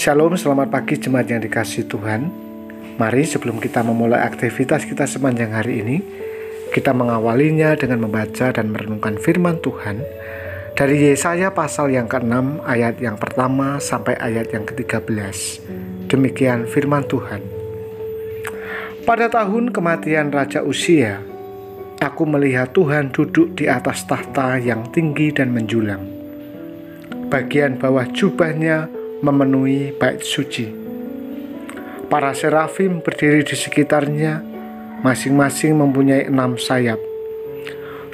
Shalom, selamat pagi jemaat yang dikasihi Tuhan. Mari sebelum kita memulai aktivitas kita sepanjang hari ini, kita mengawalinya dengan membaca dan merenungkan firman Tuhan dari Yesaya pasal yang ke-6 ayat yang pertama sampai ayat yang ke-13. Demikian firman Tuhan. Pada tahun kematian Raja Uzia, aku melihat Tuhan duduk di atas tahta yang tinggi dan menjulang. Bagian bawah jubahnya memenuhi bait suci. Para serafim berdiri di sekitarnya, masing-masing mempunyai 6 sayap.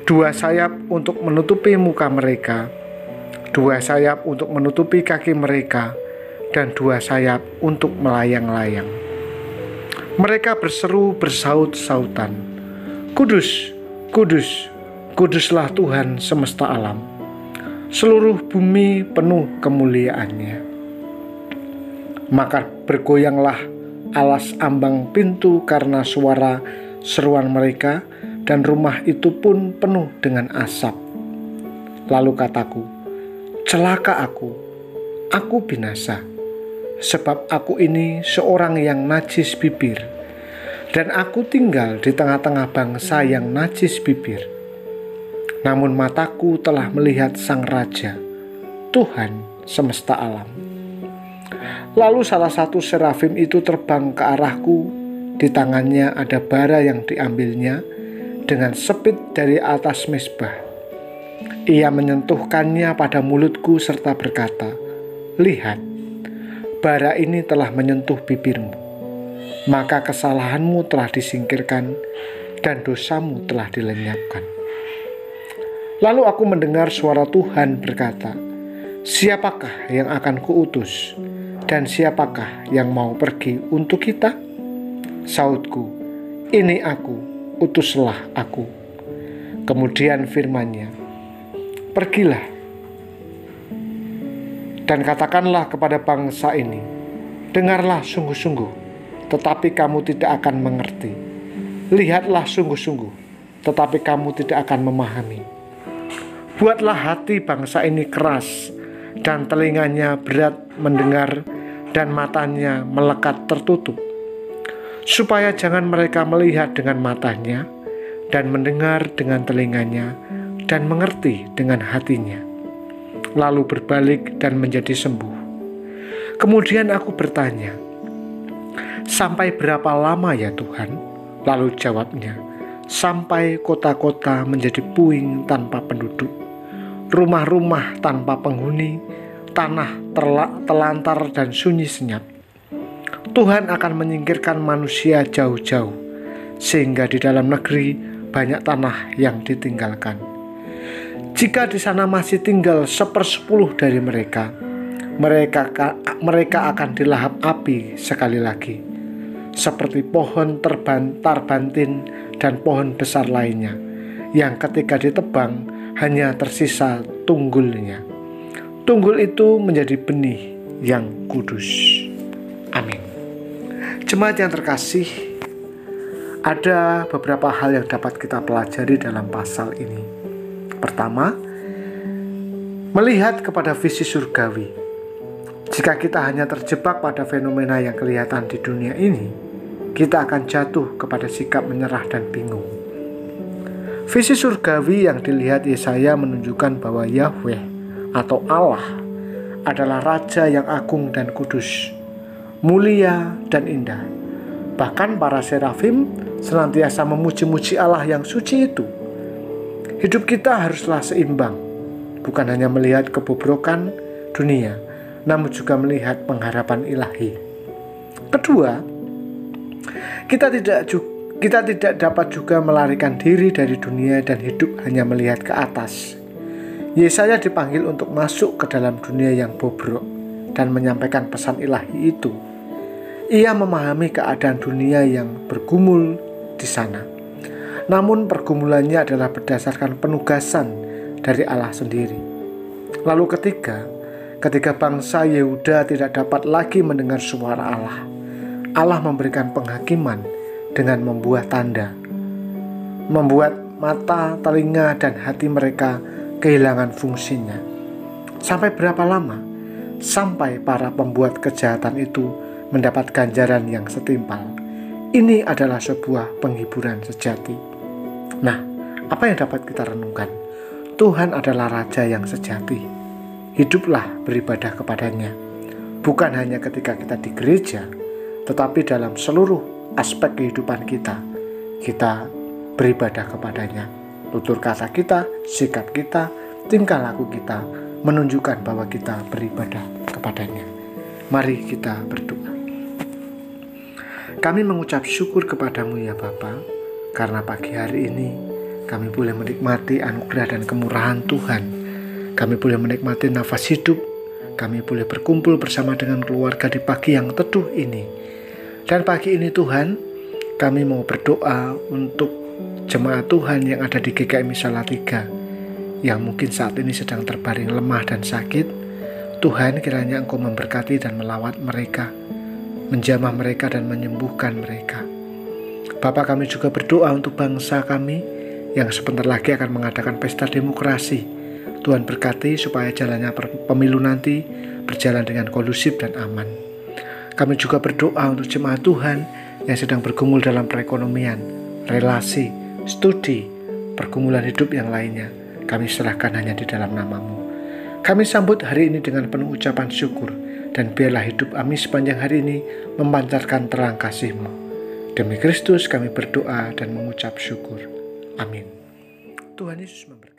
2 sayap untuk menutupi muka mereka, 2 sayap untuk menutupi kaki mereka, dan 2 sayap untuk melayang-layang. Mereka berseru bersaut-sautan, "Kudus, kudus, kuduslah Tuhan semesta alam. Seluruh bumi penuh kemuliaan-Nya." Maka bergoyanglah alas ambang pintu karena suara seruan mereka, dan rumah itu pun penuh dengan asap. Lalu kataku, "Celaka aku binasa, sebab aku ini seorang yang najis bibir, dan aku tinggal di tengah-tengah bangsa yang najis bibir. Namun mataku telah melihat Sang Raja, Tuhan semesta alam." Lalu salah satu serafim itu terbang ke arahku. Di tangannya ada bara yang diambilnya dengan sepit dari atas mezbah. Ia menyentuhkannya pada mulutku serta berkata, "Lihat, bara ini telah menyentuh bibirmu. Maka kesalahanmu telah disingkirkan dan dosamu telah dilenyapkan." Lalu aku mendengar suara Tuhan berkata, "Siapakah yang akan kuutus? Dan siapakah yang mau pergi untuk kita?" Sautku, "Ini aku, utuslah aku." Kemudian firman-Nya, "Pergilah dan katakanlah kepada bangsa ini, dengarlah sungguh-sungguh, tetapi kamu tidak akan mengerti. Lihatlah sungguh-sungguh, tetapi kamu tidak akan memahami. Buatlah hati bangsa ini keras, dan telinganya berat mendengar, dan matanya melekat tertutup, supaya jangan mereka melihat dengan matanya, dan mendengar dengan telinganya, dan mengerti dengan hatinya, lalu berbalik dan menjadi sembuh." Kemudian aku bertanya, "Sampai berapa lama ya Tuhan?" Lalu jawabnya, "Sampai kota-kota menjadi puing tanpa penduduk, rumah-rumah tanpa penghuni, tanah telantar dan sunyi senyap. Tuhan akan menyingkirkan manusia jauh-jauh, sehingga di dalam negeri banyak tanah yang ditinggalkan. Jika di sana masih tinggal 1/10 dari mereka, mereka akan dilahap api sekali lagi, seperti pohon tarbantin dan pohon besar lainnya, yang ketika ditebang hanya tersisa tunggulnya. Tunggul itu menjadi benih yang kudus." Amin. Jemaat yang terkasih, ada beberapa hal yang dapat kita pelajari dalam pasal ini. Pertama, melihat kepada visi surgawi. Jika kita hanya terjebak pada fenomena yang kelihatan di dunia ini, kita akan jatuh kepada sikap menyerah dan bingung. Visi surgawi yang dilihat Yesaya menunjukkan bahwa Yahweh atau Allah adalah Raja yang agung dan kudus, mulia dan indah. Bahkan para serafim senantiasa memuji-muji Allah yang suci itu. Hidup kita haruslah seimbang, bukan hanya melihat kebobrokan dunia, namun juga melihat pengharapan ilahi. Kedua, kita tidak dapat juga melarikan diri dari dunia dan hidup hanya melihat ke atas. Yesaya dipanggil untuk masuk ke dalam dunia yang bobrok dan menyampaikan pesan ilahi itu. Ia memahami keadaan dunia yang bergumul di sana. Namun pergumulannya adalah berdasarkan penugasan dari Allah sendiri. Lalu ketika bangsa Yehuda tidak dapat lagi mendengar suara Allah, Allah memberikan penghakiman dengan membuat tanda, membuat mata, telinga, dan hati mereka kehilangan fungsinya. Sampai berapa lama? sampai para pembuat kejahatan itu mendapat ganjaran yang setimpal. Ini adalah sebuah penghiburan sejati. Nah, apa yang dapat kita renungkan? Tuhan adalah Raja yang sejati. Hiduplah beribadah kepadanya. Bukan hanya ketika kita di gereja, tetapi dalam seluruh aspek kehidupan kita beribadah kepadanya. Tutur kata kita, sikap kita, tingkah laku kita menunjukkan bahwa kita beribadah kepadanya. Mari kita berdoa. Kami mengucap syukur kepadamu ya Bapa, karena pagi hari ini kami boleh menikmati anugerah dan kemurahan Tuhan. Kami boleh menikmati nafas hidup. Kami boleh berkumpul bersama dengan keluarga di pagi yang teduh ini. Dan pagi ini Tuhan, kami mau berdoa untuk jemaat Tuhan yang ada di GKMI Salatiga, yang mungkin saat ini sedang terbaring lemah dan sakit. Tuhan, kiranya Engkau memberkati dan melawat mereka, menjamah mereka dan menyembuhkan mereka. Bapa, kami juga berdoa untuk bangsa kami yang sebentar lagi akan mengadakan pesta demokrasi. Tuhan berkati supaya jalannya pemilu nanti berjalan dengan kondusif dan aman. Kami juga berdoa untuk jemaat Tuhan yang sedang bergumul dalam perekonomian, relasi, studi, pergumulan hidup yang lainnya. Kami serahkan hanya di dalam nama-Mu. Kami sambut hari ini dengan penuh ucapan syukur, dan biarlah hidup kami sepanjang hari ini memancarkan terang kasih-Mu. Demi Kristus kami berdoa dan mengucap syukur. Amin. Tuhan Yesus memberkati.